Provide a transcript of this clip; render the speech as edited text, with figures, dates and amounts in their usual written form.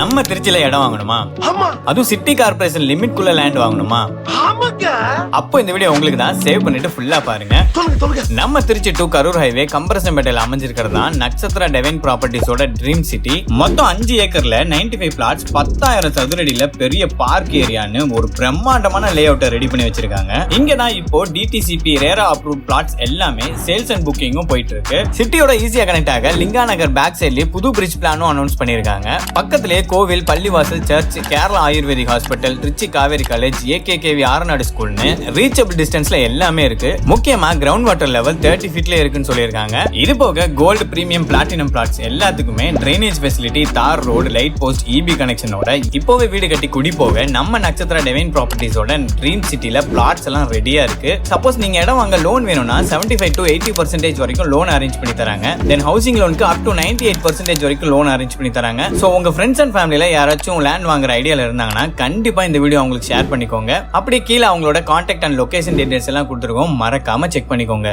நம்ம திருச்சியில இடம் வாங்கணுமா? அதுவும் சிட்டி கார்பரேஷன் லிமிட் குள்ள லேண்ட் வாங்கணுமா? அப்போ இந்த வீடியோ உங்களுக்கு தான். சேவ் பண்ணிட்டு ஃபுல்லா பாருங்க. நம்ம திருச்சி டு கரூர் ஹைவே கம்பரசம்பேட்டையில அமைஞ்சிருக்கிறது தான் நட்சத்திர டிவைன் ப்ராப்பர்ட்டிஸோட ட்ரீம் சிட்டி. மொத்தம் 5 ஏக்கர்ல 95 பிளாட்ஸ், 10,000 சதுரடியில பெரிய பார்க் ஏரியான்னு ஒரு பிரம்மாண்டமான லே அவுட்டை ரெடி பண்ணி வச்சிருக்காங்க. இங்க தான் இப்போ டிடிசிபி ரேரா அப்ரூவ்ட் பிளாட்ஸ் எல்லாமே சேல்ஸ் அண்ட் புக்கிங்கும் போயிட்டு இருக்கு. சிட்டியோட ஈஸியா கனெக்ட் ஆக லிங்கா நகர் பேக் சைட்லயே புது பிரிட்ஜ் பிளானும் அனௌன்ஸ் பண்ணிருக்காங்க. பக்கத்திலேயே கோவில், பள்ளிவாசல், church, Kerala ayurvedic hospital, Tiruchi Kaveri college, AKKV ஆர்நாடு ஸ்கூல்னு ரீச்சபிள் டிஸ்டன்ஸ்ல எல்லாமே இருக்கு. முக்கியமா கிரவுண்ட் வாட்டர் லெவல் 30 ஃபீட்ல இருக்குன்னு சொல்லியிருக்காங்க. இது போக கோல்டு, பிரீமியம், பிளாட்டினம் பிளாட்ஸ் எல்லாத்துக்குமே ட்ரைனேஜ் ஃபெசிலிட்டி, தார் ரோடு, லைட் போஸ்ட், இபி கனெக்ஷனோட இப்போவே வீடு கட்டி குடி போக நம்ம நட்சத்திர டிவைன் ப்ராப்பர்ட்டிஸோட ட்ரீம் சிட்டில பிளாட்ஸ் எல்லாம் ரெடியா இருக்கு. சப்போஸ் நீங்க இடம் வாங்க லோன் வேணும்னா 75 to 80% வரைக்கும் லோன் அரேஞ்ச் பண்ணி தராங்க. தென் ஹவுசிங் லோனுக்கு அப் டு 98% வரைக்கும் லோன் அரேஞ்ச் பண்ணி தராங்க. சோ உங்க ஃப்ரெண்ட்ஸ் அண்ட் ஃபேமிலில யாராச்சும் லேண்ட் வாங்குற ஐடியால இருந்தாங்கன்னா கண்டிப்பா இந்த வீடியோ அவங்களுக்கு ஷேர் பண்ணிக்கோங்க. அப்படியே கீழே அவங்களோட கான்டாக்ட் அண்ட் லொகேஷன் டீடைல்ஸ் எல்லாம் கொடுத்துருக்கோம், மறக்காம செக் பண்ணிக்கோங்க.